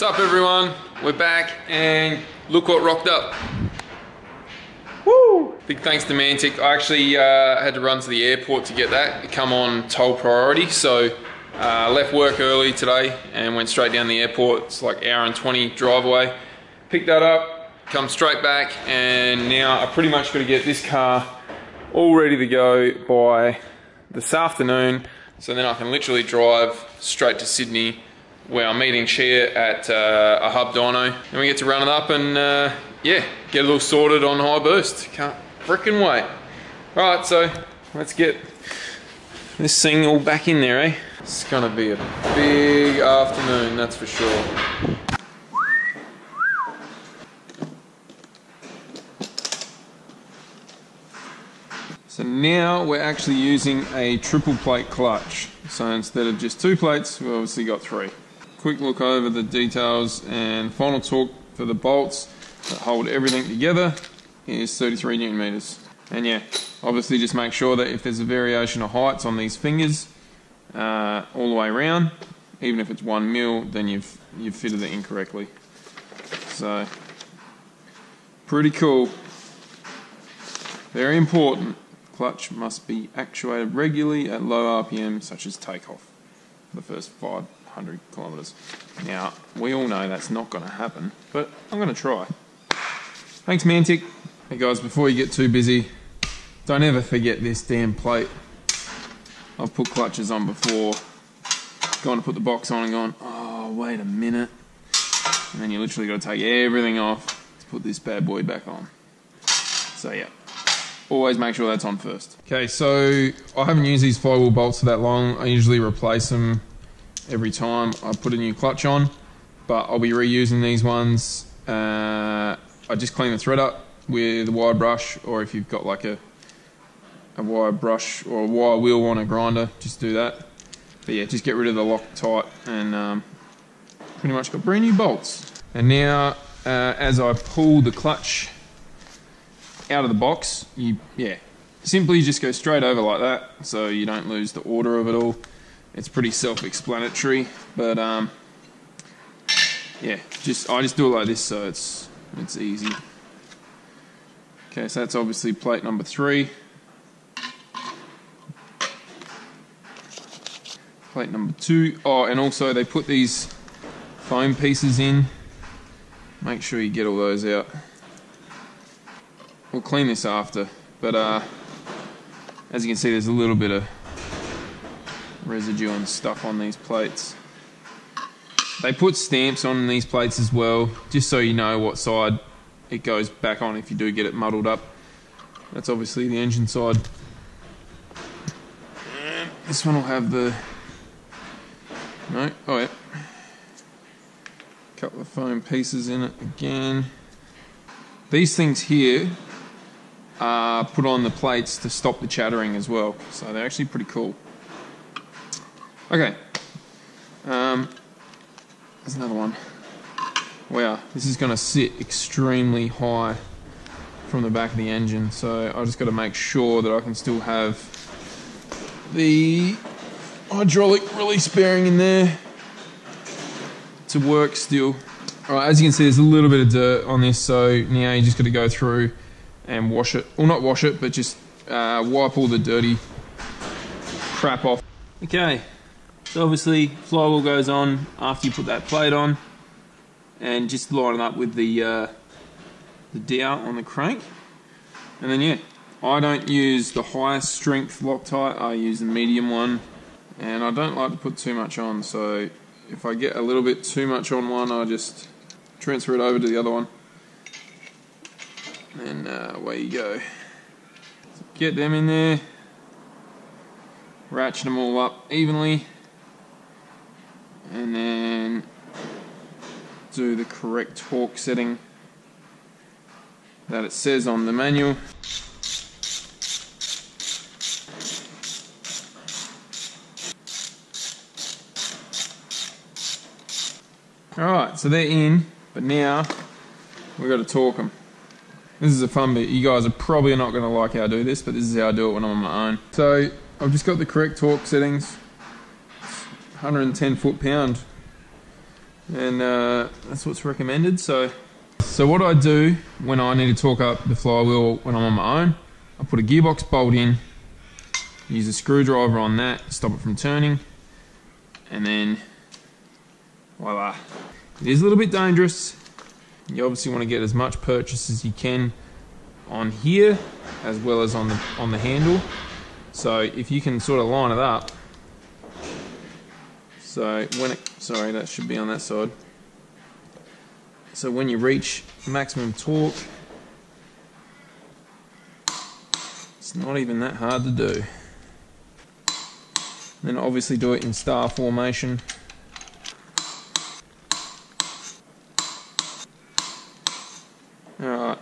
Sup everyone, we're back and look what rocked up. Woo! Big thanks to Mantic. I actually had to run to the airport to get that. It come on toll priority, so left work early today and went straight down the airport. It's like hour and 20 drive away. Picked that up, come straight back, and now I pretty much got to get this car all ready to go by this afternoon, so then I can literally drive straight to Sydney, where I'm meeting Shea at a hub dyno, and we get to run it up and yeah, get it all sorted on high boost. Can't frickin' wait. Right, so let's get this thing all back in there, eh? It's gonna be a big afternoon, that's for sure. So now we're actually using a triple plate clutch. So instead of just 2 plates, we've obviously got 3. Quick look over the details, and final torque for the bolts that hold everything together is 33 Newton meters. And yeah, obviously just make sure that if there's a variation of heights on these fingers all the way around, even if it's 1 mil, then you've fitted it incorrectly. So pretty cool. Very important. Clutch must be actuated regularly at low RPM, such as takeoff, for the first 500 kilometers. Now, we all know that's not going to happen, but I'm going to try. Thanks, Mantic. Hey guys, before you get too busy, don't ever forget this damn plate. I've put clutches on before, gone to put the box on and gone, oh, wait a minute. And then you literally got to take everything off to put this bad boy back on. So yeah. Always make sure that's on first. Okay, so I haven't used these flywheel bolts for that long. I usually replace them every time I put a new clutch on, but I'll be reusing these ones. I just clean the thread up with a wire brush, or if you've got like a wire brush or a wire wheel on a grinder, just do that. But yeah, just get rid of the Loctite and pretty much got brand new bolts. And now, as I pull the clutch out of the box, yeah, simply just go straight over like that, so you don't lose the order of it all. It's pretty self-explanatory, but yeah, I just do it like this, so it's easy. Okay, so that's obviously plate number 3. Plate number 2. Oh, and also they put these foam pieces in. Make sure you get all those out. We'll clean this after, but as you can see, there's a little bit of residue and stuff on these plates. They put stamps on these plates as well, just so you know what side it goes back on if you do get it muddled up. That's obviously the engine side. And this one will have the... No, oh yeah. Couple of foam pieces in it again. These things here are put on the plates to stop the chattering as well, so they're actually pretty cool. Okay, there's another one. Wow, this is going to sit extremely high from the back of the engine, so I just got to make sure that I can still have the hydraulic release bearing in there to work still. Alright, as you can see, there's a little bit of dirt on this, so now you just got to go through and wash it. Well, not wash it, but just wipe all the dirty crap off. Okay, so obviously flywheel goes on after you put that plate on, and just line it up with the dowel on the crank. And then yeah, I don't use the highest strength Loctite, I use the medium one, and I don't like to put too much on, so if I get a little bit too much on one, I just transfer it over to the other one. And away you go. So get them in there, ratchet them all up evenly, and then do the correct torque setting that it says on the manual. Alright, so they're in, but now we've got to torque them. This is a fun bit. You guys are probably not going to like how I do this, but this is how I do it when I'm on my own. So I've just got the correct torque settings. 110 foot-pound and that's what's recommended. So what I do when I need to torque up the flywheel when I'm on my own, I put a gearbox bolt in, use a screwdriver on that to stop it from turning, and then voila. It is a little bit dangerous. You obviously want to get as much purchase as you can on here as well as on the handle. So if you can sort of line it up, so when it, sorry, that should be on that side. So when you reach maximum torque, it's not even that hard to do. Then obviously do it in star formation. Alright,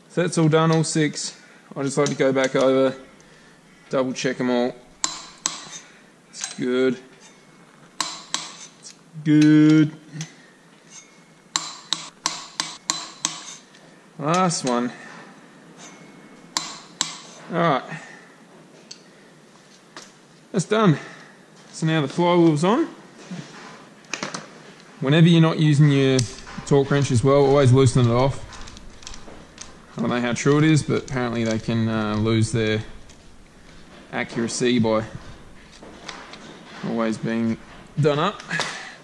so that's all done, all 6. I just like to go back over, double check them all. It's good. It's good. Last one. Alright. That's done. So now the flywheel's on. Whenever you're not using your torque wrench as well, always loosen it off. I don't know how true it is, but apparently they can lose their accuracy by always being done up.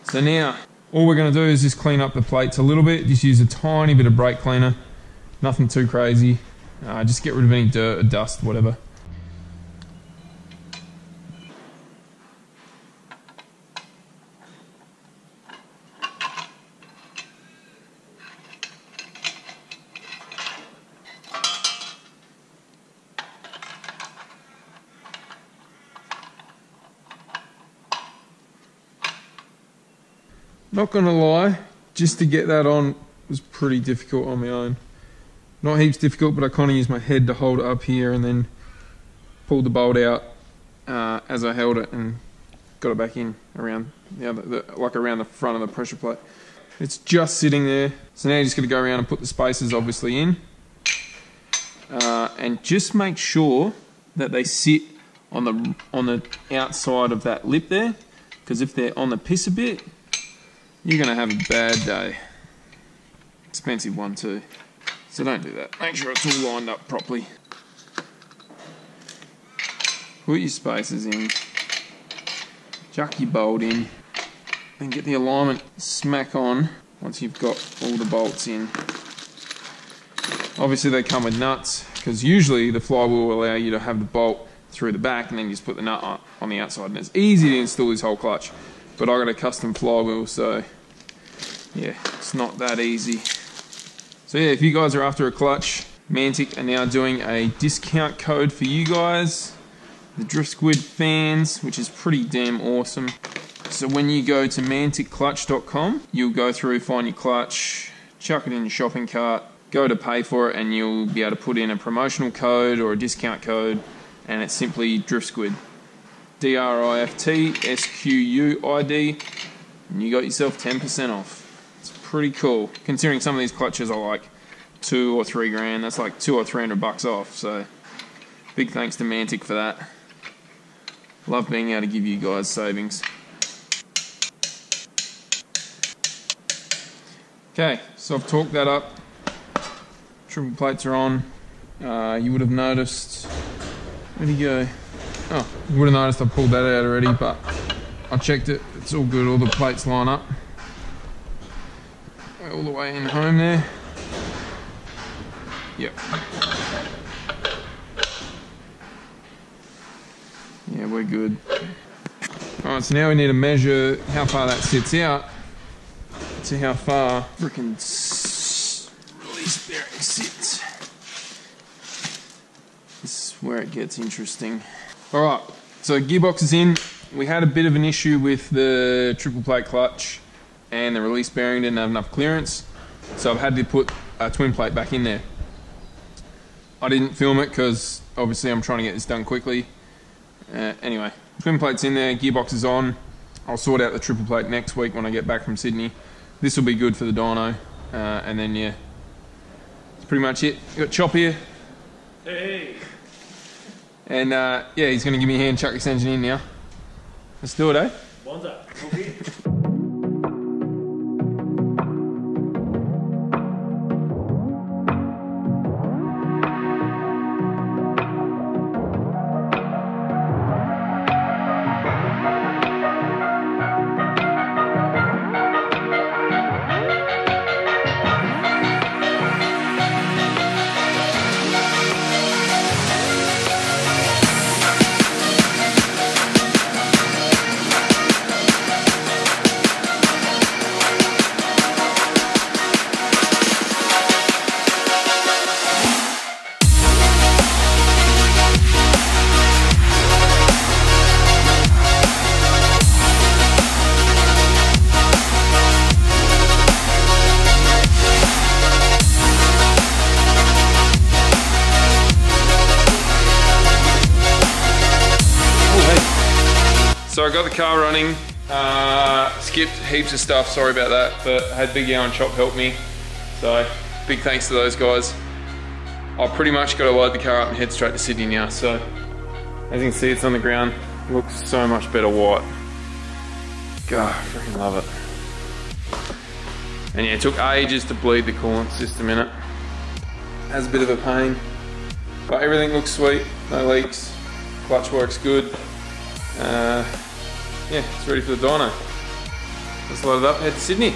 So now, all we're going to do is just clean up the plates a little bit. Just use a tiny bit of brake cleaner. Nothing too crazy. Just get rid of any dirt or dust, whatever. Not gonna lie, just to get that on was pretty difficult on my own. Not heaps difficult, but I kind of used my head to hold it up here and then pulled the bolt out as I held it and got it back in around the other, like around the front of the pressure plate. It's just sitting there. So now you're just gonna go around and put the spacers obviously in, and just make sure that they sit on the outside of that lip there, because if they're on the piss a bit, you're going to have a bad day. Expensive one too. So don't do that. Make sure it's all lined up properly. Put your spacers in. Chuck your bolt in. And get the alignment smack on once you've got all the bolts in. Obviously they come with nuts, because usually the flywheel will allow you to have the bolt through the back and then you just put the nut on the outside. And it's easy to install this whole clutch. But I got a custom flywheel, so yeah, it's not that easy. So yeah, if you guys are after a clutch, Mantic are now doing a discount code for you guys, the DriftSquid fans, which is pretty damn awesome. So when you go to manticclutch.com, you'll go through, find your clutch, chuck it in your shopping cart, go to pay for it, and you'll be able to put in a promotional code or a discount code, and it's simply DriftSquid. DriftSquid, and you got yourself 10% off. It's pretty cool, considering some of these clutches are like 2 or 3 grand. That's like 200 or 300 bucks off. So big thanks to Mantic for that. Love being able to give you guys savings. Okay, so I've torqued that up. Triple plates are on. You would have noticed. Where'd he go? Oh, you would have noticed I pulled that out already, but I checked it. It's all good. All the plates line up. All the way in home there. Yep. Yeah, we're good. Alright, so now we need to measure how far that sits out. See how far frickin' release bearing sits. This is where it gets interesting. Alright, so gearbox is in. We had a bit of an issue with the triple plate clutch and the release bearing didn't have enough clearance, so I've had to put a twin plate back in there. I didn't film it because obviously I'm trying to get this done quickly. Anyway, twin plate's in there, gearbox is on. I'll sort out the triple plate next week when I get back from Sydney. This will be good for the dyno, and then yeah, that's pretty much it. Got Chop here. Hey! And yeah, he's going to give me a hand, chuck this engine in now. Let's do it, eh? Bonza, okay. So I got the car running, skipped heaps of stuff, sorry about that, but I had Big Yow and Chop help me. So big thanks to those guys. I pretty much got to load the car up and head straight to Sydney now. So as you can see, it's on the ground. It looks so much better white. God, I freaking love it. And yeah, it took ages to bleed the coolant system in it. Has a bit of a pain, but everything looks sweet, no leaks, clutch works good. Yeah, it's ready for the dyno. Let's load it up, head to Sydney.